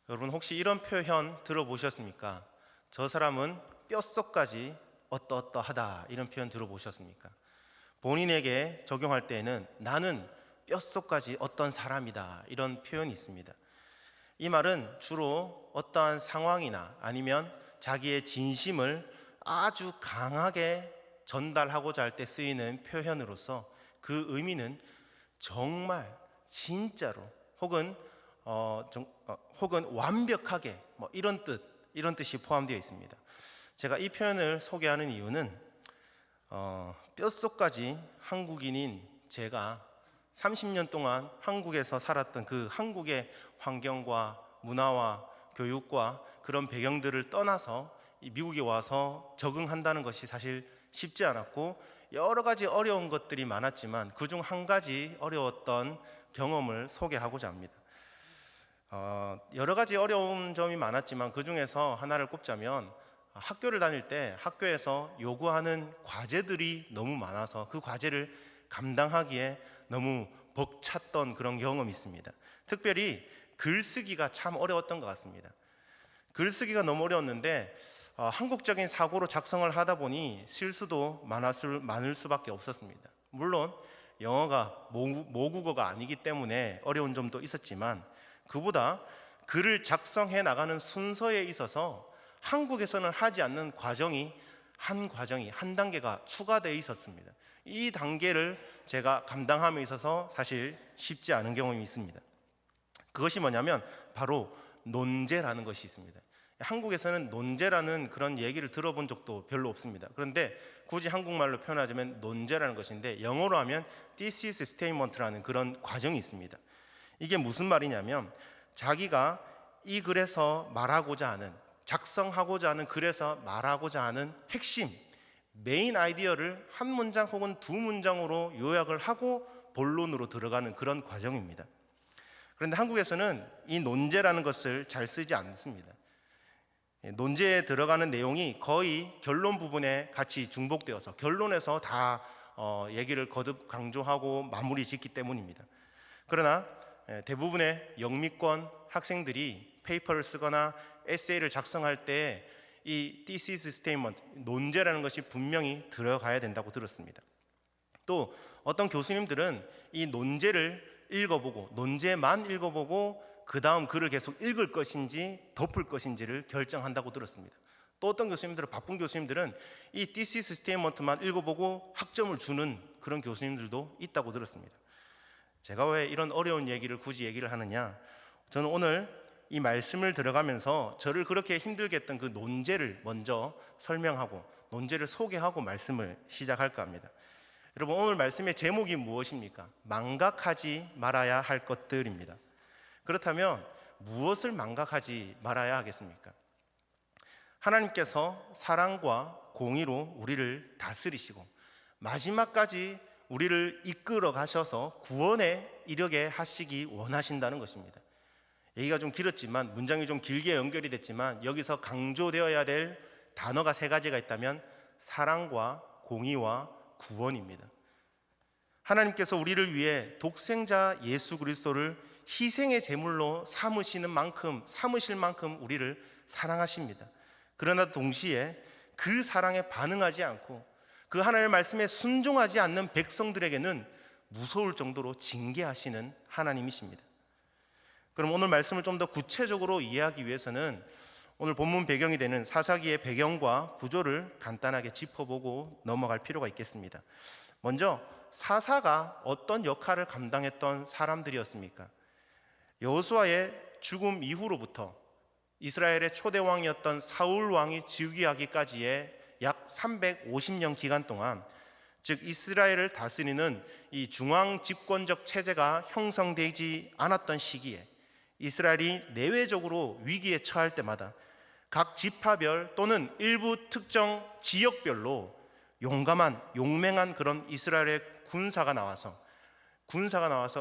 여러분 혹시 이런 표현 들어보셨습니까? 저 사람은 뼛속까지 어떠어떠하다, 이런 표현 들어보셨습니까? 본인에게 적용할 때에는 나는 뼛속까지 어떤 사람이다, 이런 표현이 있습니다. 이 말은 주로 어떠한 상황이나 아니면 자기의 진심을 아주 강하게 전달하고자 할 때 쓰이는 표현으로서 그 의미는 정말 진짜로 혹은 완벽하게 이런 뜻이 포함되어 있습니다. 제가 이 표현을 소개하는 이유는 뼛속까지 한국인인 제가 30년 동안 한국에서 살았던 그 한국의 환경과 문화와 교육과 그런 배경들을 떠나서 이 미국에 와서 적응한다는 것이 사실 쉽지 않았고, 여러 가지 어려운 것들이 많았지만 그중 한 가지 어려웠던 경험을 소개하고자 합니다. 여러 가지 어려운 점이 많았지만 그 중에서 하나를 꼽자면, 학교를 다닐 때 학교에서 요구하는 과제들이 너무 많아서 그 과제를 감당하기에 너무 벅찼던 그런 경험이 있습니다. 특별히 글쓰기가 참 어려웠던 것 같습니다. 글쓰기가 너무 어려웠는데 한국적인 사고로 작성을 하다 보니 실수도 많을 수밖에 없었습니다. 물론 영어가 모국어가 아니기 때문에 어려운 점도 있었지만, 그보다 글을 작성해 나가는 순서에 있어서 한국에서는 하지 않는 한 단계가 추가되어 있었습니다. 이 단계를 제가 감당함에 있어서 사실 쉽지 않은 경험이 있습니다. 그것이 뭐냐면 바로 논제라는 것이 있습니다. 한국에서는 논제라는 그런 얘기를 들어본 적도 별로 없습니다. 그런데 굳이 한국말로 표현하자면 논제라는 것인데, 영어로 하면 thesis statement라는 그런 과정이 있습니다. 이게 무슨 말이냐면, 자기가 이 글에서 말하고자 하는, 작성하고자 하는 글에서 말하고자 하는 핵심, 메인 아이디어를 한 문장 혹은 두 문장으로 요약을 하고 본론으로 들어가는 그런 과정입니다. 그런데 한국에서는 이 논제라는 것을 잘 쓰지 않습니다. 논제에 들어가는 내용이 거의 결론 부분에 같이 중복되어서 결론에서 다 얘기를 거듭 강조하고 마무리 짓기 때문입니다. 그러나 대부분의 영미권 학생들이 페이퍼를 쓰거나 에세이를 작성할 때 이 thesis statement, 논제라는 것이 분명히 들어가야 된다고 들었습니다. 또 어떤 교수님들은 이 논제를 읽어보고, 논제만 읽어보고 그 다음 글을 계속 읽을 것인지 덮을 것인지를 결정한다고 들었습니다. 또 어떤 교수님들은, 바쁜 교수님들은 이 thesis statement만 읽어보고 학점을 주는 그런 교수님들도 있다고 들었습니다. 제가 왜 이런 어려운 얘기를 굳이 얘기를 하느냐, 저는 오늘 이 말씀을 들어가면서 저를 그렇게 힘들게 했던 그 논제를 먼저 설명하고 논제를 소개하고 말씀을 시작할까 합니다. 여러분, 오늘 말씀의 제목이 무엇입니까? 망각하지 말아야 할 것들입니다. 그렇다면 무엇을 망각하지 말아야 하겠습니까? 하나님께서 사랑과 공의로 우리를 다스리시고 마지막까지 우리를 이끌어 가셔서 구원에 이르게 하시기 원하신다는 것입니다. 얘기가 좀 길었지만, 문장이 좀 길게 연결이 됐지만, 여기서 강조되어야 될 단어가 세 가지가 있다면 사랑과 공의와 구원입니다. 하나님께서 우리를 위해 독생자 예수 그리스도를 희생의 제물로 삼으실 만큼 우리를 사랑하십니다. 그러나 동시에 그 사랑에 반응하지 않고 그 하나님의 말씀에 순종하지 않는 백성들에게는 무서울 정도로 징계하시는 하나님이십니다. 그럼 오늘 말씀을 좀 더 구체적으로 이해하기 위해서는 오늘 본문 배경이 되는 사사기의 배경과 구조를 간단하게 짚어보고 넘어갈 필요가 있겠습니다. 먼저 사사가 어떤 역할을 감당했던 사람들이었습니까? 여호수아의 죽음 이후로부터 이스라엘의 초대 왕이었던 사울 왕이 즉위하기까지의 약 350년 기간 동안, 즉 이스라엘을 다스리는 이 중앙 집권적 체제가 형성되지 않았던 시기에 이스라엘이 내외적으로 위기에 처할 때마다 각 지파별 또는 일부 특정 지역별로 용맹한 그런 이스라엘의 군사가 나와서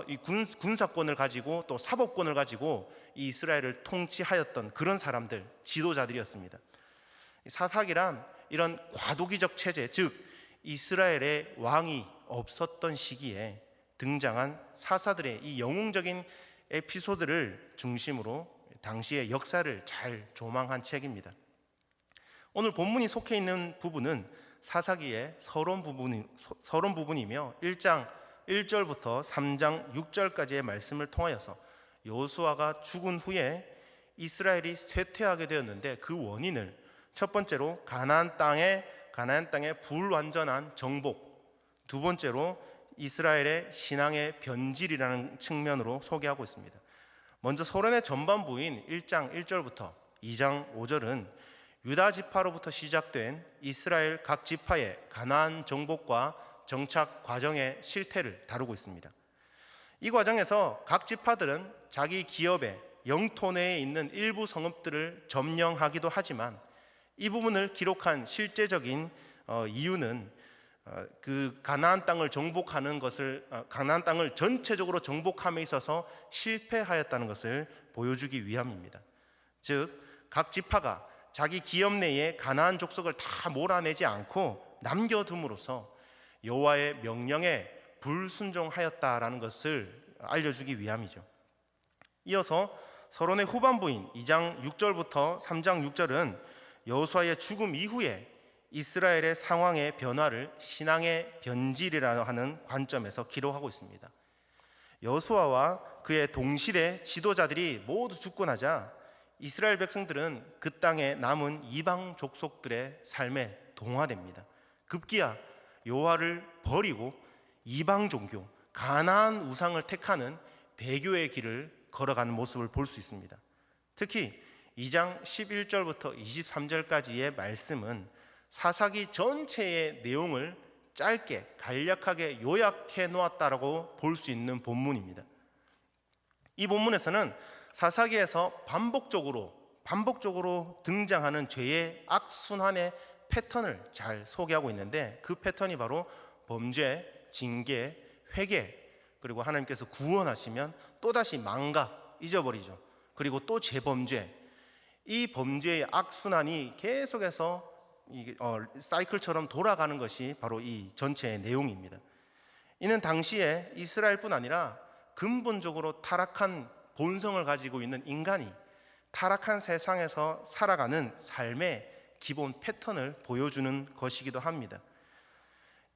이 군사권을 가지고 또 사법권을 가지고 이 이스라엘을 통치하였던 그런 사람들, 지도자들이었습니다. 사사기란 이런 과도기적 체제, 즉 이스라엘의 왕이 없었던 시기에 등장한 사사들의 이 영웅적인 에피소드를 중심으로 당시의 역사를 잘 조망한 책입니다. 오늘 본문이 속해 있는 부분은 사사기의 서론 부분이며 1장 1절부터 3장 6절까지의 말씀을 통하여서 여호수아가 죽은 후에 이스라엘이 쇠퇴하게 되었는데 그 원인을 첫 번째로 가나안 땅의 불완전한 정복, 두 번째로 이스라엘의 신앙의 변질이라는 측면으로 소개하고 있습니다. 먼저 서론의 전반부인 1장 1절부터 2장 5절은 유다 지파로부터 시작된 이스라엘 각 지파의 가나안 정복과 정착 과정의 실태를 다루고 있습니다. 이 과정에서 각 지파들은 자기 기업의 영토 내에 있는 일부 성읍들을 점령하기도 하지만 이 부분을 기록한 실제적인 이유는 그 가나안 땅을 가나안 땅을 전체적으로 정복함에 있어서 실패하였다는 것을 보여주기 위함입니다. 즉 각 지파가 자기 기업 내에 가나안 족속을 다 몰아내지 않고 남겨둠으로써 여호와의 명령에 불순종하였다라는 것을 알려주기 위함이죠. 이어서 서론의 후반부인 2장 6절부터 3장 6절은 여호수아의 죽음 이후에 이스라엘의 상황의 변화를 신앙의 변질이라고 하는 관점에서 기록하고 있습니다. 여호수아와 그의 동시대 지도자들이 모두 죽고 나자 이스라엘 백성들은 그 땅에 남은 이방 족속들의 삶에 동화됩니다. 급기야 여호와를 버리고 이방 종교, 가나안 우상을 택하는 배교의 길을 걸어가는 모습을 볼 수 있습니다. 특히 2장 11절부터 23절까지의 말씀은 사사기 전체의 내용을 짧게 간략하게 요약해 놓았다라고 볼 수 있는 본문입니다. 이 본문에서는 사사기에서 반복적으로 등장하는 죄의 악순환의 패턴을 잘 소개하고 있는데 그 패턴이 바로 범죄, 징계, 회개, 그리고 하나님께서 구원하시면 또다시 망각, 잊어버리죠. 그리고 또 재범죄, 이 범죄의 악순환이 계속해서 사이클처럼 돌아가는 것이 바로 이 전체의 내용입니다. 이는 당시에 이스라엘뿐 아니라 근본적으로 타락한 본성을 가지고 있는 인간이 타락한 세상에서 살아가는 삶의 기본 패턴을 보여주는 것이기도 합니다.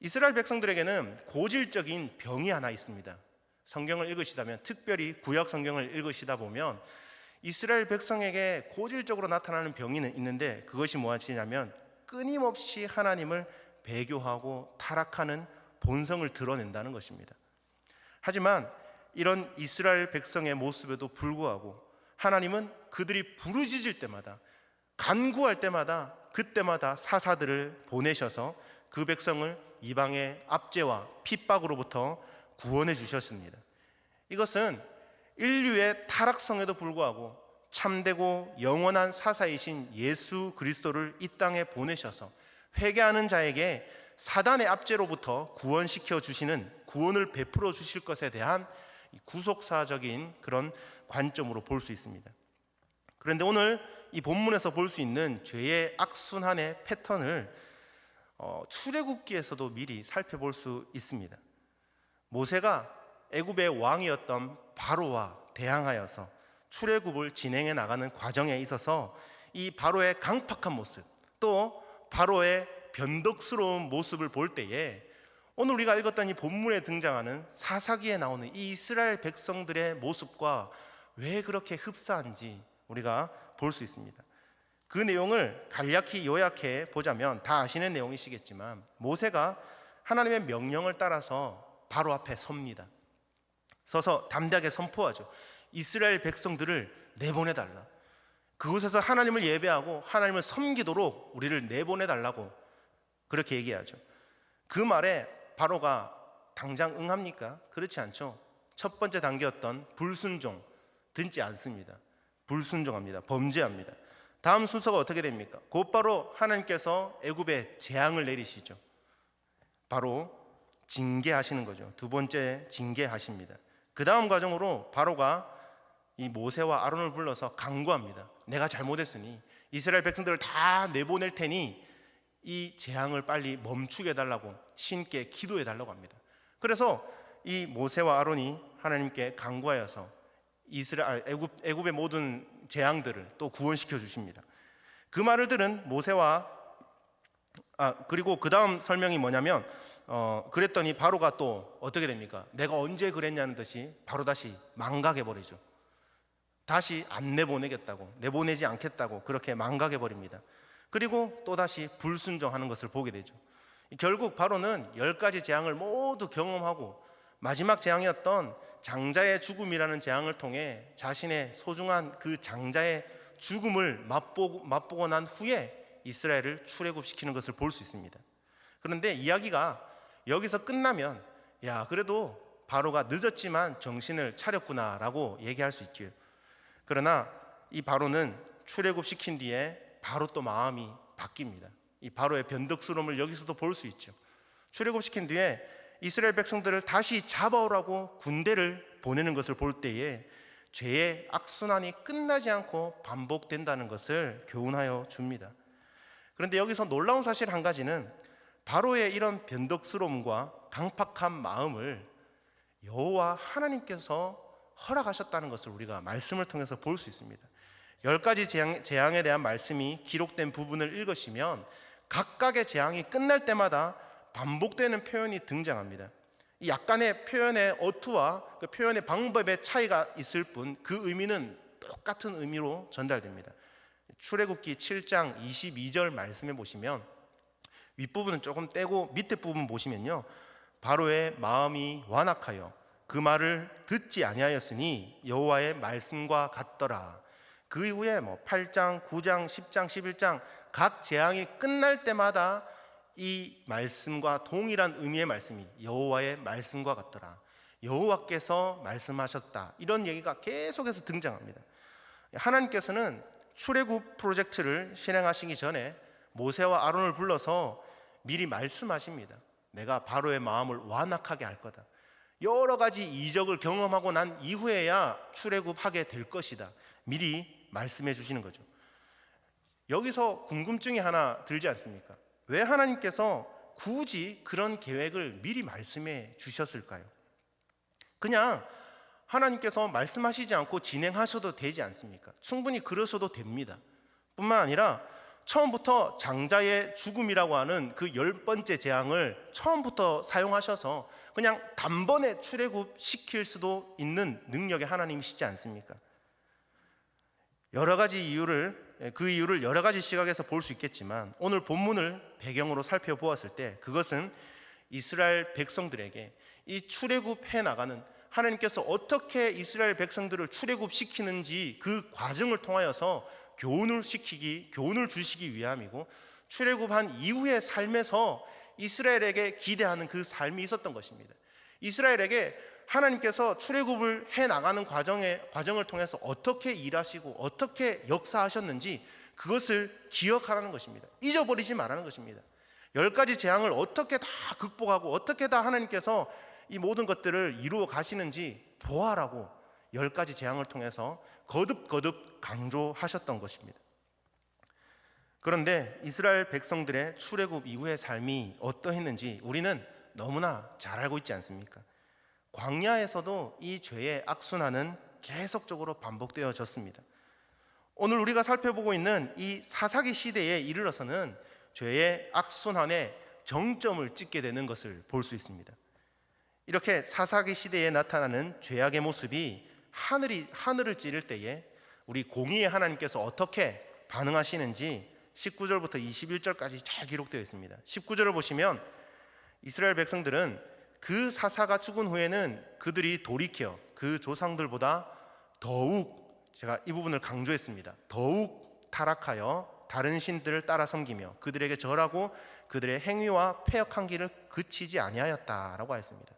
이스라엘 백성들에게는 고질적인 병이 하나 있습니다. 성경을 읽으시다면, 특별히 구약 성경을 읽으시다 보면 이스라엘 백성에게 고질적으로 나타나는 병이 있는데 그것이 무엇이냐면 끊임없이 하나님을 배교하고 타락하는 본성을 드러낸다는 것입니다. 하지만 이런 이스라엘 백성의 모습에도 불구하고 하나님은 그들이 부르짖을 때마다, 간구할 때마다, 그때마다 사사들을 보내셔서 그 백성을 이방의 압제와 핍박으로부터 구원해 주셨습니다. 이것은 인류의 타락성에도 불구하고 참되고 영원한 사사이신 예수 그리스도를 이 땅에 보내셔서 회개하는 자에게 사단의 압제로부터 구원시켜 주시는, 구원을 베풀어 주실 것에 대한 구속사적인 그런 관점으로 볼 수 있습니다. 그런데 오늘 이 본문에서 볼 수 있는 죄의 악순환의 패턴을 출애굽기에서도 미리 살펴볼 수 있습니다. 모세가 애굽의 왕이었던 바로와 대항하여서 출애굽을 진행해 나가는 과정에 있어서 이 바로의 강팍한 모습, 또 바로의 변덕스러운 모습을 볼 때에 오늘 우리가 읽었던 이 본문에 등장하는 사사기에 나오는 이 이스라엘 백성들의 모습과 왜 그렇게 흡사한지 우리가 볼 수 있습니다. 그 내용을 간략히 요약해 보자면 다 아시는 내용이시겠지만 모세가 하나님의 명령을 따라서 바로 앞에 섭니다. 서서 담대하게 선포하죠. 이스라엘 백성들을 내보내달라. 그곳에서 하나님을 예배하고 하나님을 섬기도록 우리를 내보내달라고 그렇게 얘기하죠. 그 말에 바로가 당장 응합니까? 그렇지 않죠. 첫 번째 단계였던 불순종 듣지 않습니다. 불순종합니다. 범죄합니다. 다음 순서가 어떻게 됩니까? 곧바로 하나님께서 애굽에 재앙을 내리시죠. 바로 징계하시는 거죠. 두 번째 징계하십니다. 그 다음 과정으로 바로가 이 모세와 아론을 불러서 간구합니다. 내가 잘못했으니 이스라엘 백성들을 다 내보낼 테니 이 재앙을 빨리 멈추게 해달라고 신께 기도해 달라고 합니다. 그래서 이 모세와 아론이 하나님께 간구하여서 애굽의 모든 재앙들을 또 구원시켜 주십니다. 그 말을 들은 모세와 그리고 그 다음 설명이 뭐냐면 그랬더니 바로가 또 어떻게 됩니까? 내가 언제 그랬냐는 듯이 바로 다시 망각해 버리죠. 다시 안 내보내겠다고, 내보내지 않겠다고 그렇게 망각해 버립니다. 그리고 또 다시 불순종하는 것을 보게 되죠. 결국 바로는 10가지 재앙을 모두 경험하고 마지막 재앙이었던 장자의 죽음이라는 재앙을 통해 자신의 소중한 그 장자의 죽음을 맛보고 난 후에 이스라엘을 출애굽시키는 것을 볼 수 있습니다. 그런데 이야기가 여기서 끝나면 야, 그래도 바로가 늦었지만 정신을 차렸구나라고 얘기할 수 있죠. 그러나 이 바로는 출애굽시킨 뒤에 바로 또 마음이 바뀝니다. 이 바로의 변덕스러움을 여기서도 볼 수 있죠. 출애굽시킨 뒤에 이스라엘 백성들을 다시 잡아오라고 군대를 보내는 것을 볼 때에 죄의 악순환이 끝나지 않고 반복된다는 것을 교훈하여 줍니다. 그런데 여기서 놀라운 사실 한 가지는 바로의 이런 변덕스러움과 강팍한 마음을 여호와 하나님께서 허락하셨다는 것을 우리가 말씀을 통해서 볼 수 있습니다. 10가지 재앙에 대한 말씀이 기록된 부분을 읽으시면 각각의 재앙이 끝날 때마다 반복되는 표현이 등장합니다. 이 약간의 표현의 어투와 그 표현의 방법의 차이가 있을 뿐 그 의미는 똑같은 의미로 전달됩니다. 출애굽기 7장 22절 말씀에 보시면 윗부분은 조금 떼고 밑에 부분 보시면요, 바로의 마음이 완악하여 그 말을 듣지 아니하였으니 여호와의 말씀과 같더라. 그 이후에 8장, 9장, 10장, 11장 각 재앙이 끝날 때마다 이 말씀과 동일한 의미의 말씀이 여호와의 말씀과 같더라, 여호와께서 말씀하셨다, 이런 얘기가 계속해서 등장합니다. 하나님께서는 출애굽 프로젝트를 실행하시기 전에 모세와 아론을 불러서 미리 말씀하십니다. 내가 바로의 마음을 완악하게 할 거다. 여러 가지 이적을 경험하고 난 이후에야 출애굽하게 될 것이다. 미리 말씀해 주시는 거죠. 여기서 궁금증이 하나 들지 않습니까? 왜 하나님께서 굳이 그런 계획을 미리 말씀해 주셨을까요? 그냥 하나님께서 말씀하시지 않고 진행하셔도 되지 않습니까? 충분히 그러셔도 됩니다. 뿐만 아니라 처음부터 장자의 죽음이라고 하는 그 10번째 재앙을 처음부터 사용하셔서 그냥 단번에 출애굽시킬 수도 있는 능력의 하나님이시지 않습니까? 여러 가지 그 이유를 여러 가지 시각에서 볼 수 있겠지만 오늘 본문을 배경으로 살펴보았을 때 그것은 이스라엘 백성들에게 이 출애굽해 나가는, 하나님께서 어떻게 이스라엘 백성들을 출애굽시키는지 그 과정을 통하여서 교훈을 주시기 위함이고, 출애굽한 이후의 삶에서 이스라엘에게 기대하는 그 삶이 있었던 것입니다. 이스라엘에게 하나님께서 출애굽을 해 나가는 과정을 통해서 어떻게 일하시고 어떻게 역사하셨는지 그것을 기억하라는 것입니다. 잊어버리지 말라는 것입니다. 10가지 재앙을 어떻게 다 극복하고 어떻게 다 하나님께서 이 모든 것들을 이루어 가시는지 보아라고 10가지 재앙을 통해서 거듭 강조하셨던 것입니다. 그런데 이스라엘 백성들의 출애굽 이후의 삶이 어떠했는지 우리는 너무나 잘 알고 있지 않습니까? 광야에서도 이 죄의 악순환은 계속적으로 반복되어졌습니다. 오늘 우리가 살펴보고 있는 이 사사기 시대에 이르러서는 죄의 악순환의 정점을 찍게 되는 것을 볼 수 있습니다. 이렇게 사사기 시대에 나타나는 죄악의 모습이 하늘을 찌를 때에 우리 공의의 하나님께서 어떻게 반응하시는지 19절부터 21절까지 잘 기록되어 있습니다. 19절을 보시면 이스라엘 백성들은 그 사사가 죽은 후에는 그들이 돌이켜 그 조상들보다 더욱, 제가 이 부분을 강조했습니다, 더욱 타락하여 다른 신들을 따라 섬기며 그들에게 절하고 그들의 행위와 패역한 길을 그치지 아니하였다라고 하였습니다.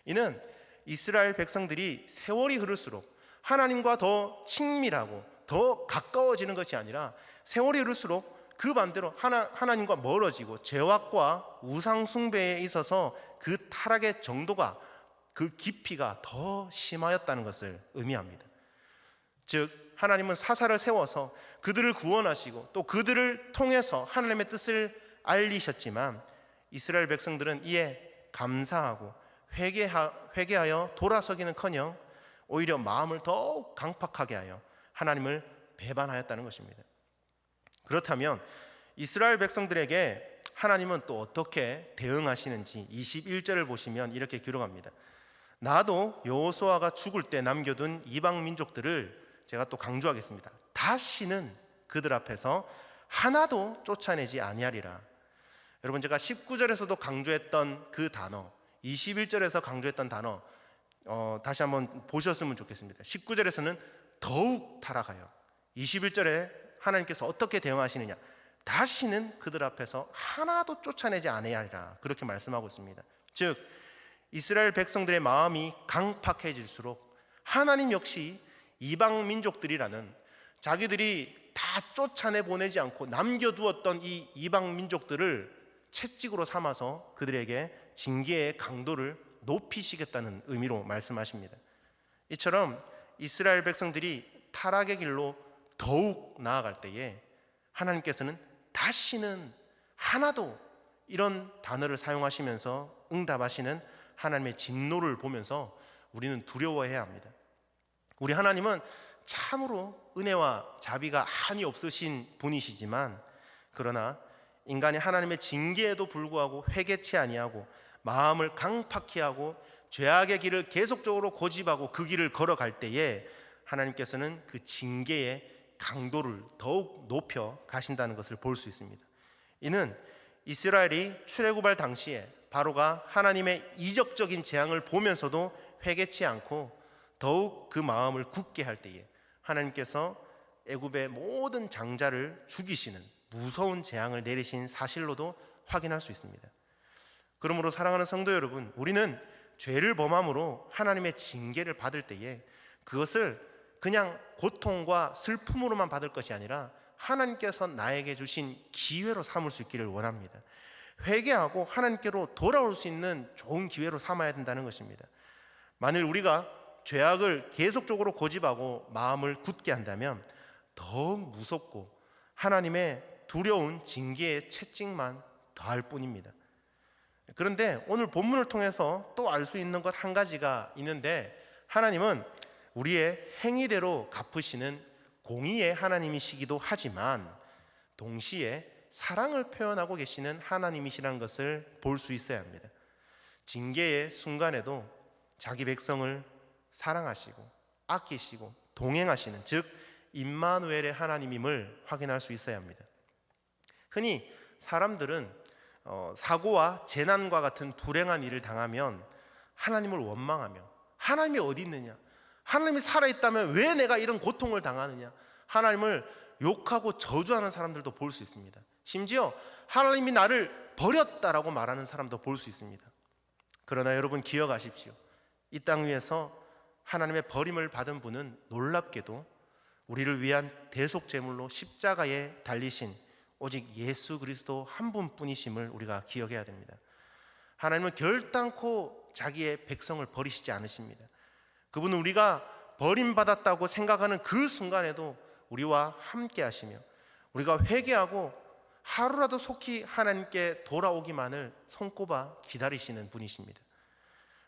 이는 이스라엘 백성들이 세월이 흐를수록 하나님과 더 친밀하고 더 가까워지는 것이 아니라 세월이 흐를수록 그 반대로 하나님과 멀어지고 죄악과 우상 숭배에 있어서 그 타락의 정도가, 그 깊이가 더 심하였다는 것을 의미합니다. 즉 하나님은 사사를 세워서 그들을 구원하시고 또 그들을 통해서 하나님의 뜻을 알리셨지만 이스라엘 백성들은 이에 감사하고 회개하여 돌아서기는커녕 오히려 마음을 더욱 강팍하게 하여 하나님을 배반하였다는 것입니다. 그렇다면 이스라엘 백성들에게 하나님은 또 어떻게 대응하시는지 21절을 보시면 이렇게 기록합니다. 나도 여호수아가 죽을 때 남겨둔 이방 민족들을 제가 또 강조하겠습니다. 다시는 그들 앞에서 하나도 쫓아내지 아니하리라. 여러분, 제가 19절에서도 강조했던 그 단어, 21절에서 강조했던 단어 다시 한번 보셨으면 좋겠습니다. 19절에서는 더욱 타락하여, 21절에 하나님께서 어떻게 대응하시느냐, 다시는 그들 앞에서 하나도 쫓아내지 아니하리라, 그렇게 말씀하고 있습니다. 즉 이스라엘 백성들의 마음이 강팍해질수록 하나님 역시 이방 민족들이라는 자기들이 다 쫓아내 보내지 않고 남겨두었던 이 이방 민족들을 채찍으로 삼아서 그들에게 징계의 강도를 높이시겠다는 의미로 말씀하십니다. 이처럼 이스라엘 백성들이 타락의 길로 더욱 나아갈 때에 하나님께서는 다시는 하나도, 이런 단어를 사용하시면서 응답하시는 하나님의 진노를 보면서 우리는 두려워해야 합니다. 우리 하나님은 참으로 은혜와 자비가 한이 없으신 분이시지만, 그러나 인간이 하나님의 징계에도 불구하고 회개치 아니하고 마음을 강팍히 하고 죄악의 길을 계속적으로 고집하고 그 길을 걸어갈 때에 하나님께서는 그 징계의 강도를 더욱 높여 가신다는 것을 볼 수 있습니다. 이는 이스라엘이 출애굽할 당시에 바로가 하나님의 이적적인 재앙을 보면서도 회개치 않고 더욱 그 마음을 굳게 할 때에 하나님께서 애굽의 모든 장자를 죽이시는 무서운 재앙을 내리신 사실로도 확인할 수 있습니다. 그러므로 사랑하는 성도 여러분, 우리는 죄를 범함으로 하나님의 징계를 받을 때에 그것을 그냥 고통과 슬픔으로만 받을 것이 아니라 하나님께서 나에게 주신 기회로 삼을 수 있기를 원합니다. 회개하고 하나님께로 돌아올 수 있는 좋은 기회로 삼아야 된다는 것입니다. 만일 우리가 죄악을 계속적으로 고집하고 마음을 굳게 한다면 더욱 무섭고 하나님의 두려운 징계의 채찍만 더할 뿐입니다. 그런데 오늘 본문을 통해서 또 알 수 있는 것 한 가지가 있는데, 하나님은 우리의 행위대로 갚으시는 공의의 하나님이시기도 하지만 동시에 사랑을 표현하고 계시는 하나님이시라는 것을 볼 수 있어야 합니다. 징계의 순간에도 자기 백성을 사랑하시고 아끼시고 동행하시는, 즉 임마누엘의 하나님임을 확인할 수 있어야 합니다. 흔히 사람들은 사고와 재난과 같은 불행한 일을 당하면 하나님을 원망하며, 하나님이 어디 있느냐, 하나님이 살아있다면 왜 내가 이런 고통을 당하느냐, 하나님을 욕하고 저주하는 사람들도 볼 수 있습니다. 심지어 하나님이 나를 버렸다라고 말하는 사람도 볼 수 있습니다. 그러나 여러분 기억하십시오. 이 땅 위에서 하나님의 버림을 받은 분은 놀랍게도 우리를 위한 대속제물로 십자가에 달리신 오직 예수 그리스도 한 분뿐이심을 우리가 기억해야 됩니다. 하나님은 결단코 자기의 백성을 버리시지 않으십니다. 그분은 우리가 버림받았다고 생각하는 그 순간에도 우리와 함께 하시며 우리가 회개하고 하루라도 속히 하나님께 돌아오기만을 손꼽아 기다리시는 분이십니다.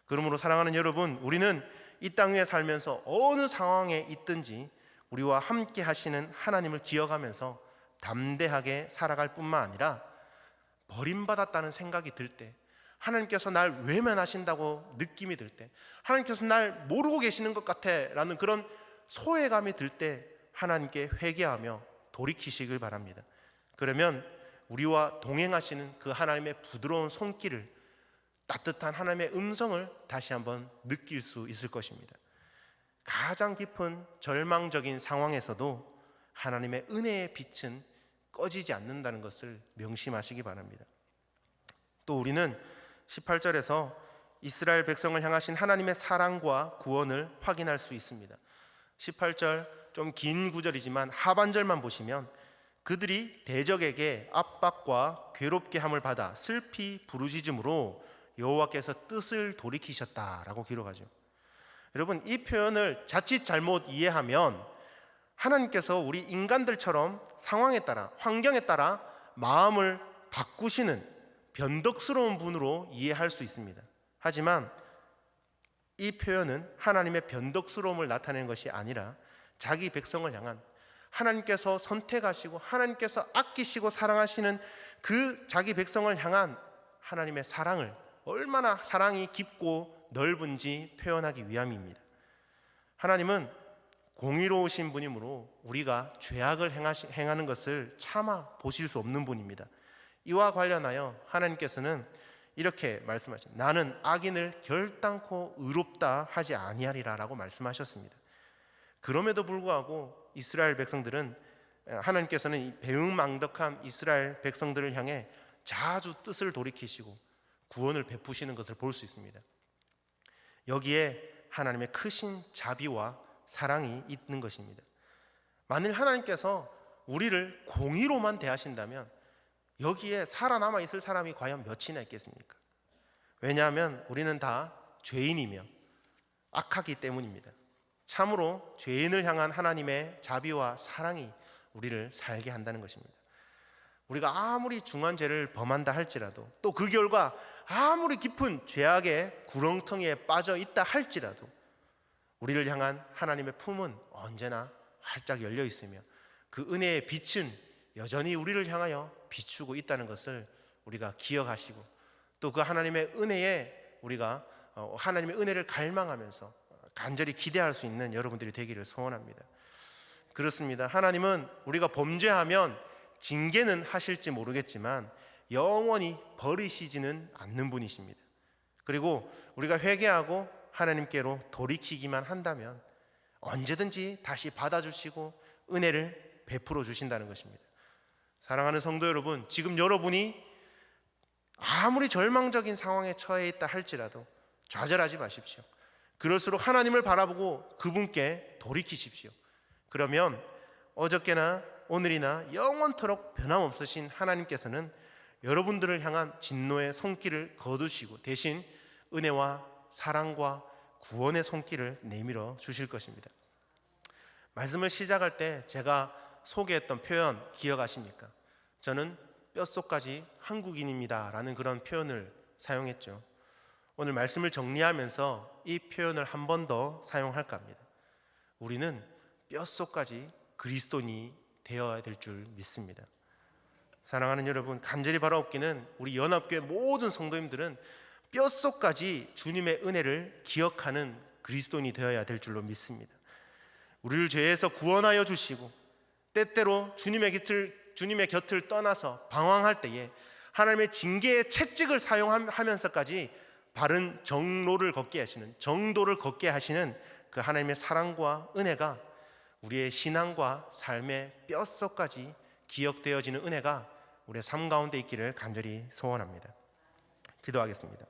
그러므로 사랑하는 여러분, 우리는 이 땅 위에 살면서 어느 상황에 있든지 우리와 함께 하시는 하나님을 기억하면서 담대하게 살아갈 뿐만 아니라 버림받았다는 생각이 들 때, 하나님께서 날 외면하신다고 느낌이 들 때, 하나님께서 날 모르고 계시는 것 같아 라는 그런 소외감이 들 때 하나님께 회개하며 돌이키시길 바랍니다. 그러면 우리와 동행하시는 그 하나님의 부드러운 손길을, 따뜻한 하나님의 음성을 다시 한번 느낄 수 있을 것입니다. 가장 깊은 절망적인 상황에서도 하나님의 은혜의 빛은 꺼지지 않는다는 것을 명심하시기 바랍니다. 또 우리는 18절에서 이스라엘 백성을 향하신 하나님의 사랑과 구원을 확인할 수 있습니다. 18절 좀 긴 구절이지만 하반절만 보시면 그들이 대적에게 압박과 괴롭게 함을 받아 슬피 부르짖음으로 여호와께서 뜻을 돌이키셨다라고 기록하죠. 여러분, 이 표현을 자칫 잘못 이해하면 하나님께서 우리 인간들처럼 상황에 따라, 환경에 따라 마음을 바꾸시는 변덕스러운 분으로 이해할 수 있습니다. 하지만 이 표현은 하나님의 변덕스러움을 나타내는 것이 아니라 자기 백성을 향한 하나님께서 선택하시고 하나님께서 아끼시고 사랑하시는 그 자기 백성을 향한 하나님의 사랑을, 얼마나 사랑이 깊고 넓은지 표현하기 위함입니다. 하나님은 공의로우신 분이므로 우리가 죄악을 행하는 것을 참아 보실 수 없는 분입니다. 이와 관련하여 하나님께서는 이렇게 말씀하십니다. 나는 악인을 결단코 의롭다 하지 아니하리라 라고 말씀하셨습니다. 그럼에도 불구하고 이스라엘 백성들은, 하나님께서는 이 배은망덕한 이스라엘 백성들을 향해 자주 뜻을 돌이키시고 구원을 베푸시는 것을 볼 수 있습니다. 여기에 하나님의 크신 자비와 사랑이 있는 것입니다. 만일 하나님께서 우리를 공의로만 대하신다면 여기에 살아남아 있을 사람이 과연 몇이나 있겠습니까? 왜냐하면 우리는 다 죄인이며 악하기 때문입니다. 참으로 죄인을 향한 하나님의 자비와 사랑이 우리를 살게 한다는 것입니다. 우리가 아무리 중한 죄를 범한다 할지라도, 또 그 결과 아무리 깊은 죄악의 구렁텅이에 빠져 있다 할지라도 우리를 향한 하나님의 품은 언제나 활짝 열려 있으며 그 은혜의 빛은 여전히 우리를 향하여 비추고 있다는 것을 우리가 기억하시고, 또 그 하나님의 은혜에 우리가 하나님의 은혜를 갈망하면서 간절히 기대할 수 있는 여러분들이 되기를 소원합니다. 그렇습니다. 하나님은 우리가 범죄하면 징계는 하실지 모르겠지만 영원히 버리시지는 않는 분이십니다. 그리고 우리가 회개하고 하나님께로 돌이키기만 한다면 언제든지 다시 받아주시고 은혜를 베풀어 주신다는 것입니다. 사랑하는 성도 여러분, 지금 여러분이 아무리 절망적인 상황에 처해 있다 할지라도 좌절하지 마십시오. 그럴수록 하나님을 바라보고 그분께 돌이키십시오. 그러면 어저께나 오늘이나 영원토록 변함없으신 하나님께서는 여러분들을 향한 진노의 손길을 거두시고 대신 은혜와 사랑과 구원의 손길을 내밀어 주실 것입니다. 말씀을 시작할 때 제가 소개했던 표현 기억하십니까? 저는 뼛속까지 한국인입니다 라는 그런 표현을 사용했죠. 오늘 말씀을 정리하면서 이 표현을 한 번 더 사용할까 합니다. 우리는 뼛속까지 그리스도인이 되어야 될 줄 믿습니다. 사랑하는 여러분, 간절히 바라옵기는 우리 연합교회 모든 성도님들은 뼛속까지 주님의 은혜를 기억하는 그리스도인이 되어야 될 줄로 믿습니다. 우리를 죄에서 구원하여 주시고 때때로 주님의 곁을 떠나서 방황할 때에 하나님의 징계의 채찍을 사용하면서까지 바른 정도를 걷게 하시는 그 하나님의 사랑과 은혜가 우리의 신앙과 삶의 뼛속까지 기억되어지는 은혜가 우리의 삶 가운데 있기를 간절히 소원합니다. 기도하겠습니다.